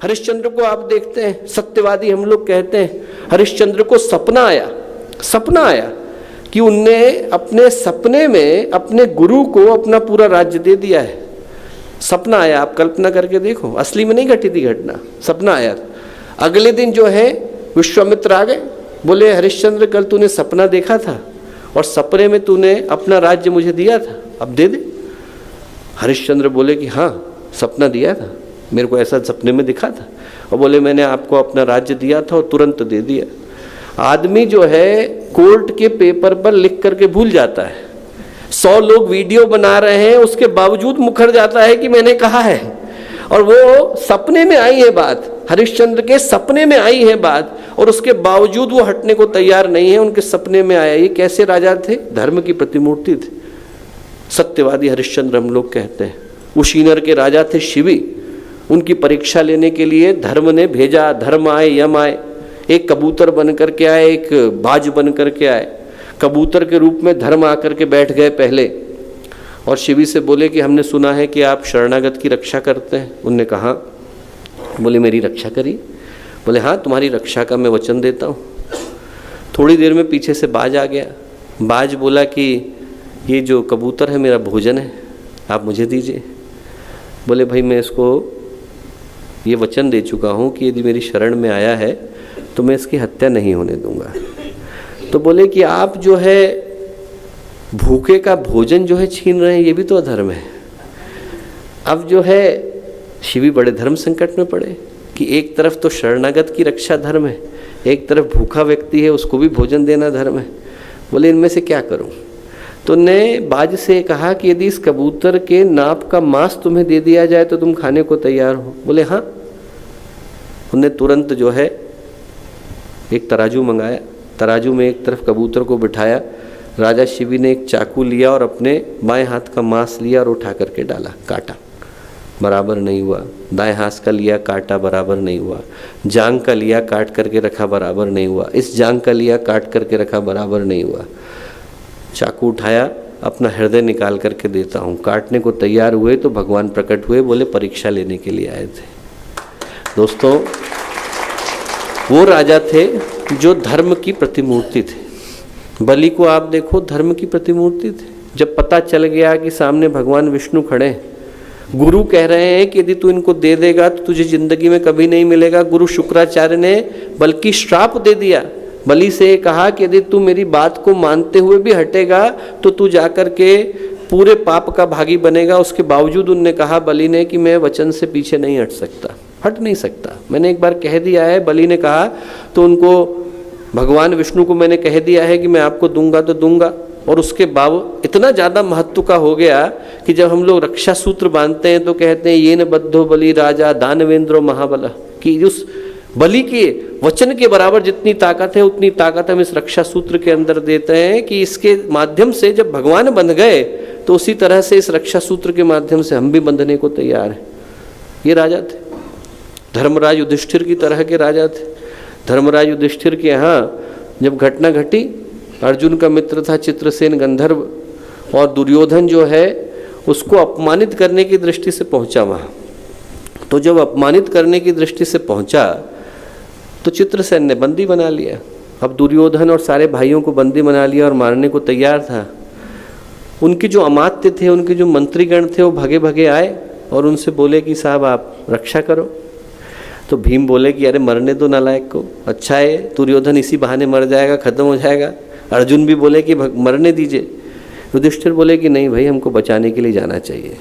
हरिश्चंद्र को आप देखते हैं, सत्यवादी हम लोग कहते हैं, हरिश्चंद्र को सपना आया कि उनने अपने सपने में अपने गुरु को अपना पूरा राज्य दे दिया है। सपना आया, आप कल्पना करके देखो, असली में नहीं घटी थी घटना, सपना आया। अगले दिन जो है विश्वामित्र आ गए, बोले हरिश्चंद्र कल तूने सपना देखा था और सपने में तूने अपना राज्य मुझे दिया था, अब दे दे। हरिश्चंद्र बोले कि हाँ सपना दिया था, मेरे को ऐसा सपने में दिखा था, और बोले मैंने आपको अपना राज्य दिया था और तुरंत दे दिया। आदमी जो है कोर्ट के पेपर पर लिख करके भूल जाता है, 100 लोग वीडियो बना रहे हैं उसके बावजूद मुखर जाता है कि मैंने कहा है, और वो सपने में आई है बात, हरिश्चंद्र के सपने में आई है बात, और उसके बावजूद वो हटने को तैयार नहीं है, उनके सपने में आया। ये कैसे राजा थे? धर्म की प्रतिमूर्ति थे, सत्यवादी हरिश्चंद्र हम लोग कहते हैं। उशीनर के राजा थे शिवी, उनकी परीक्षा लेने के लिए धर्म ने भेजा, धर्म आए यम आए, एक कबूतर बन करके आए, एक बाज बन करके आए। कबूतर के रूप में धर्म आकर के बैठ गए पहले, और शिवी से बोले कि हमने सुना है कि आप शरणागत की रक्षा करते हैं। उनने कहा, बोले मेरी रक्षा करिए। बोले हाँ तुम्हारी रक्षा का मैं वचन देता हूँ। थोड़ी देर में पीछे से बाज आ गया। बाज बोला कि ये जो कबूतर है मेरा भोजन है, आप मुझे दीजिए। बोले भाई मैं इसको ये वचन दे चुका हूँ कि यदि मेरी शरण में आया है तो मैं इसकी हत्या नहीं होने दूंगा। तो बोले कि आप जो है भूखे का भोजन जो है छीन रहे हैं, ये भी तो अधर्म है। अब जो है शिवी बड़े धर्म संकट में पड़े कि एक तरफ तो शरणागत की रक्षा धर्म है, एक तरफ भूखा व्यक्ति है उसको भी भोजन देना धर्म है। बोले इनमें से क्या करूं? तो ने बाज से कहा कि यदि इस कबूतर के नाप का मांस तुम्हें दे दिया जाए तो तुम खाने को तैयार हो? बोले हाँ। उन्होंने तुरंत जो है एक तराजू मंगाया, तराजू में एक तरफ कबूतर को बिठाया, राजा शिवी ने एक चाकू लिया और अपने बाएं हाथ का मांस लिया और उठा करके डाला, काटा, बराबर नहीं हुआ। दाएं हाथ का लिया, काटा, बराबर नहीं हुआ। जांग का लिया, काट करके रखा, बराबर नहीं हुआ। इस जांग का लिया, काट करके रखा, बराबर नहीं हुआ। चाकू उठाया, अपना हृदय निकाल करके देता हूँ। काटने को तैयार हुए तो भगवान प्रकट हुए, बोले परीक्षा लेने के लिए आए थे। दोस्तों वो राजा थे जो धर्म की प्रतिमूर्ति थे। बलि को आप देखो, धर्म की प्रतिमूर्ति थे। जब पता चल गया कि सामने भगवान विष्णु खड़े हैं, गुरु कह रहे हैं कि यदि तू इनको दे देगा तो तुझे जिंदगी में कभी नहीं मिलेगा। गुरु शुक्राचार्य ने बल्कि श्राप दे दिया, बलि से कहा कि यदि तू मेरी बात को मानते हुए भी हटेगा तो तू जाकर के पूरे पाप का भागी बनेगा। उसके बावजूद उनने कहा बलि ने कि मैं वचन से पीछे नहीं हट नहीं सकता, मैंने एक बार कह दिया है। बलि ने कहा तो उनको भगवान विष्णु को मैंने कह दिया है कि मैं आपको दूंगा तो दूंगा, और उसके बाद इतना ज़्यादा महत्व का हो गया कि जब हम लोग रक्षा सूत्र बांधते हैं तो कहते हैं ये न बद्धो बलि राजा दानवेंद्रो महाबल, कि उस बलि के वचन के बराबर जितनी ताकत है उतनी ताकत हम इस रक्षा सूत्र के अंदर देते हैं कि इसके माध्यम से जब भगवान बंध गए तो उसी तरह से इस रक्षा सूत्र के माध्यम से हम भी बंधने को तैयार हैं। ये राजा थे, धर्मराज युधिष्ठिर की तरह के राजा थे। धर्मराज युधिष्ठिर के यहाँ जब घटना घटी, अर्जुन का मित्र था चित्रसेन गंधर्व, और दुर्योधन जो है उसको अपमानित करने की दृष्टि से पहुंचा वहाँ। तो जब अपमानित करने की दृष्टि से पहुंचा तो चित्रसेन ने बंदी बना लिया। अब दुर्योधन और सारे भाइयों को बंदी बना लिया और मारने को तैयार था। उनके जो अमात्य थे, उनके जो मंत्रीगण थे, वो भगे भगे आए और उनसे बोले कि साहब आप रक्षा करो। तो भीम बोले कि अरे मरने दो नालायक को, अच्छा है दुर्योधन इसी बहाने मर जाएगा, खत्म हो जाएगा। अर्जुन भी बोले कि मरने दीजिए। युधिष्ठिर बोले कि नहीं भाई, हमको बचाने के लिए जाना चाहिए।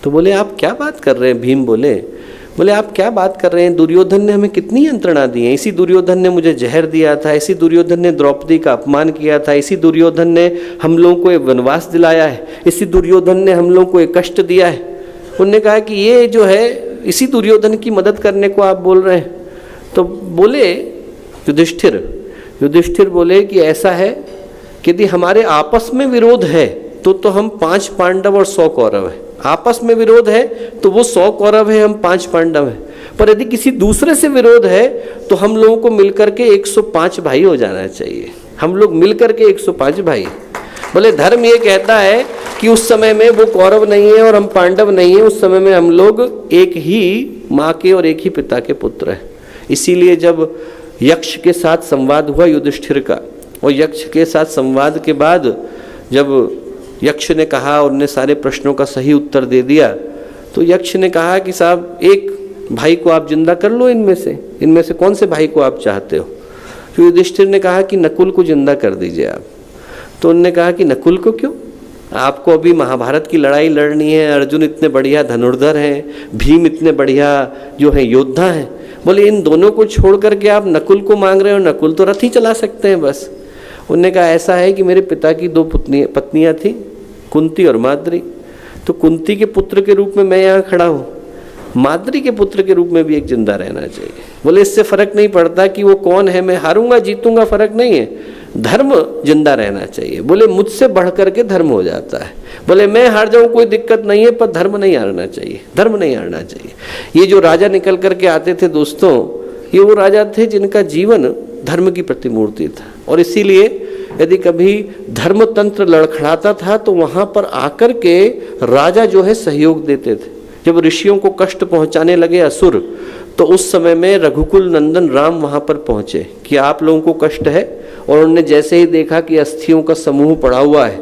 तो बोले आप क्या बात कर रहे हैं? भीम बोले आप क्या बात कर रहे हैं? दुर्योधन ने हमें कितनी यंत्रणा दी है, इसी दुर्योधन ने मुझे जहर दिया था, इसी दुर्योधन ने द्रौपदी का अपमान किया था, इसी दुर्योधन ने हम लोगों को एक वनवास दिलाया है, इसी दुर्योधन ने हम लोगों को एक कष्ट दिया है। उन्होंने कहा कि ये जो है इसी दुर्योधन की मदद करने को आप बोल रहे हैं। तो बोले युधिष्ठिर बोले कि ऐसा है कि यदि हमारे आपस में विरोध है तो हम 5 पांडव और 100 कौरव है। आपस में विरोध है तो वो 100 कौरव है, हम 5 पांडव हैं। पर यदि किसी दूसरे से विरोध है तो हम लोगों को मिलकर के 105 भाई हो जाना चाहिए। हम लोग मिलकर के 105 भाई। बोले धर्म ये कहता है कि उस समय में वो कौरव नहीं है और हम पांडव नहीं है, उस समय में हम लोग एक ही माँ के और एक ही पिता के पुत्र हैं। इसीलिए जब यक्ष के साथ संवाद हुआ युधिष्ठिर का, और यक्ष के साथ संवाद के बाद जब यक्ष ने कहा, उनने सारे प्रश्नों का सही उत्तर दे दिया, तो यक्ष ने कहा कि साहब एक भाई को आप जिंदा कर लो, इनमें से कौन से भाई को आप चाहते हो? तो युधिष्ठिर ने कहा कि नकुल को जिंदा कर दीजिए आप। तो उन्होंने कहा कि नकुल को क्यों? आपको अभी महाभारत की लड़ाई लड़नी है, अर्जुन इतने बढ़िया धनुर्धर हैं, भीम इतने बढ़िया जो है योद्धा हैं, बोले इन दोनों को छोड़ करके आप नकुल को मांग रहे हो? नकुल तो रथ ही चला सकते हैं बस। उन्होंने कहा ऐसा है कि मेरे पिता की 2 पत्नियां थी, कुंती और माद्री, तो कुंती के पुत्र के रूप में मैं यहाँ खड़ा हूँ, माद्री के पुत्र के रूप में भी एक जिंदा रहना चाहिए। बोले इससे फर्क नहीं पड़ता कि वो कौन है, मैं हारूंगा जीतूंगा फर्क नहीं है, धर्म जिंदा रहना चाहिए। बोले मुझसे बढ़ करके धर्म हो जाता है। बोले मैं हार जाऊं कोई दिक्कत नहीं है, पर धर्म नहीं हारना चाहिए, धर्म नहीं हारना चाहिए। ये जो राजा निकल करके आते थे दोस्तों, ये वो राजा थे जिनका जीवन धर्म की प्रतिमूर्ति था। और इसीलिए यदि कभी धर्म तंत्र लड़खड़ाता था तो वहां पर आकर के राजा जो है सहयोग देते थे। जब ऋषियों को कष्ट पहुंचाने लगे असुर, तो उस समय में रघुकुल नंदन राम वहां पर पहुंचे कि आप लोगों को कष्ट है। और उन्होंने जैसे ही देखा कि अस्थियों का समूह पड़ा हुआ है,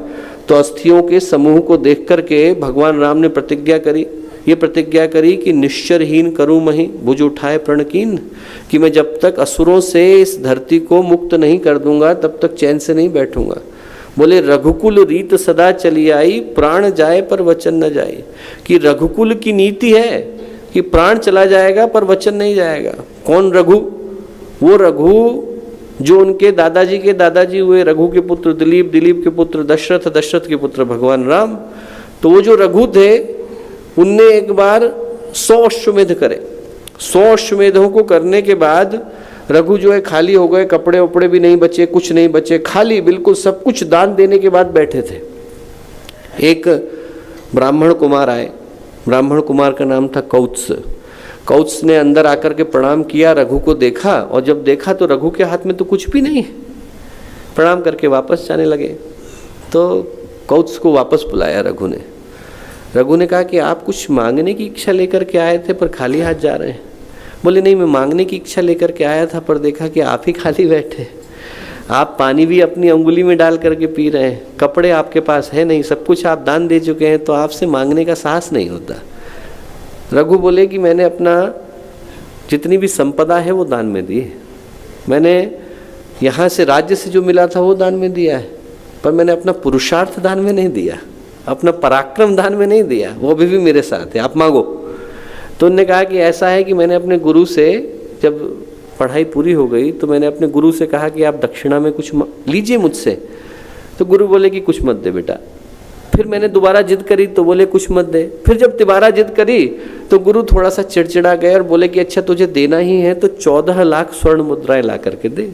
तो अस्थियों के समूह को देख करके भगवान राम ने प्रतिज्ञा करी, ये प्रतिज्ञा करी कि निश्चरहीन करूँ मही भुज उठाए प्रणकीन, कि मैं जब तक असुरों से इस धरती को मुक्त नहीं कर दूंगा तब तक चैन से नहीं बैठूंगा। बोले रघुकुल रीत सदा चली आई, प्राण जाए पर वचन न जाए। कि रघुकुल की नीति है कि प्राण चला जाएगा पर वचन नहीं जाएगा। कौन रघु? वो रघु जो उनके दादाजी के दादाजी हुए, रघु के पुत्र दिलीप, दिलीप के पुत्र दशरथ, दशरथ के पुत्र भगवान राम। तो वो जो रघु थे उनने एक बार 100 अश्वमेध करे। 100 अश्वमेधों को करने के बाद रघु जो है खाली हो गए, कपड़े उपड़े भी नहीं बचे, कुछ नहीं बचे, खाली बिल्कुल सब कुछ दान देने के बाद बैठे थे। एक ब्राह्मण कुमार आए, ब्राह्मण कुमार का नाम था कौत्स। कौत्स ने अंदर आकर के प्रणाम किया, रघु को देखा, और जब देखा तो रघु के हाथ में तो कुछ भी नहीं है। प्रणाम करके वापस जाने लगे। तो कौत्स को वापस बुलाया रघु ने। रघु ने कहा कि आप कुछ मांगने की इच्छा लेकर के आए थे पर खाली हाथ जा रहे हैं। बोले नहीं, मैं मांगने की इच्छा लेकर के आया था, पर देखा कि आप ही खाली बैठे। आप पानी भी अपनी अंगुली में डाल करके पी रहे हैं, कपड़े आपके पास है नहीं, सब कुछ आप दान दे चुके हैं, तो आपसे मांगने का साहस नहीं होता। रघु बोले कि मैंने अपना जितनी भी संपदा है वो दान में दी है। मैंने यहाँ से राज्य से जो मिला था वो दान में दिया है, पर मैंने अपना पुरुषार्थ दान में नहीं दिया, अपना पराक्रम दान में नहीं दिया। वो अभी भी मेरे साथ है, आप मांगो। तो उन्होंने कहा कि ऐसा है कि मैंने अपने गुरु से, जब पढ़ाई पूरी हो गई तो मैंने अपने गुरु से कहा कि आप दक्षिणा में कुछ लीजिए मुझसे। तो गुरु बोले कि कुछ मत दे बेटा। फिर मैंने दोबारा जिद करी तो बोले कुछ मत दे। फिर जब दोबारा जिद करी तो गुरु थोड़ा सा चिड़चिड़ा गए और बोले कि अच्छा तुझे देना ही है तो 14 लाख स्वर्ण मुद्राएं ला करके दे।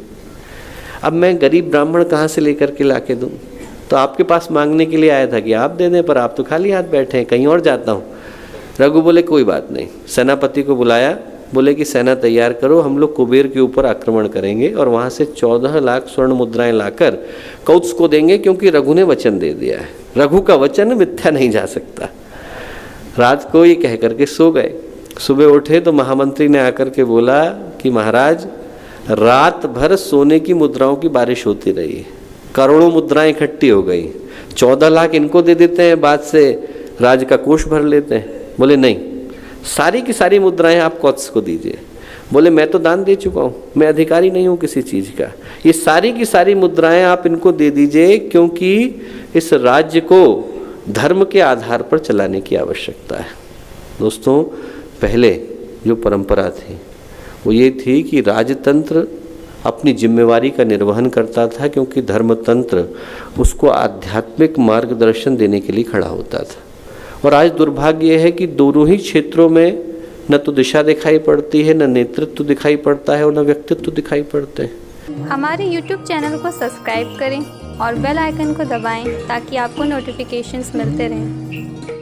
अब मैं गरीब ब्राह्मण कहाँ से लेकर के ला के दूँ? तो आपके पास मांगने के लिए आया था कि आप दे दें, पर आप तो खाली हाथ बैठे हैं, कहीं और जाता हूँ। रघु बोले कोई बात नहीं। सेनापति को बुलाया, बोले कि सेना तैयार करो, हम लोग कुबेर के ऊपर आक्रमण करेंगे और वहाँ से 14 लाख स्वर्ण मुद्राएं लाकर कौत्स को देंगे, क्योंकि रघु ने वचन दे दिया है। रघु का वचन मिथ्या नहीं जा सकता। रात को ये कह करके सो गए। सुबह उठे तो महामंत्री ने आकर के बोला कि महाराज, रात भर सोने की मुद्राओं की बारिश होती रही, करोड़ों मुद्राएं इकट्ठी हो गई, 14 लाख इनको दे देते हैं, बाद से राज का कोष भर लेते हैं। बोले नहीं, सारी की सारी मुद्राएं आप कौत्स को दीजिए। बोले मैं तो दान दे चुका हूँ, मैं अधिकारी नहीं हूँ किसी चीज़ का, ये सारी की सारी मुद्राएं आप इनको दे दीजिए, क्योंकि इस राज्य को धर्म के आधार पर चलाने की आवश्यकता है। दोस्तों, पहले जो परंपरा थी वो ये थी कि राजतंत्र अपनी जिम्मेवारी का निर्वहन करता था, क्योंकि धर्मतंत्र उसको आध्यात्मिक मार्गदर्शन देने के लिए खड़ा होता था। और आज दुर्भाग्य है कि दोनों ही क्षेत्रों में न तो दिशा दिखाई पड़ती है, न नेतृत्व दिखाई पड़ता है, और न व्यक्तित्व दिखाई पड़ते हैं। हमारे YouTube चैनल को सब्सक्राइब करें और बेल आइकन को दबाएं ताकि आपको नोटिफिकेशंस मिलते रहें।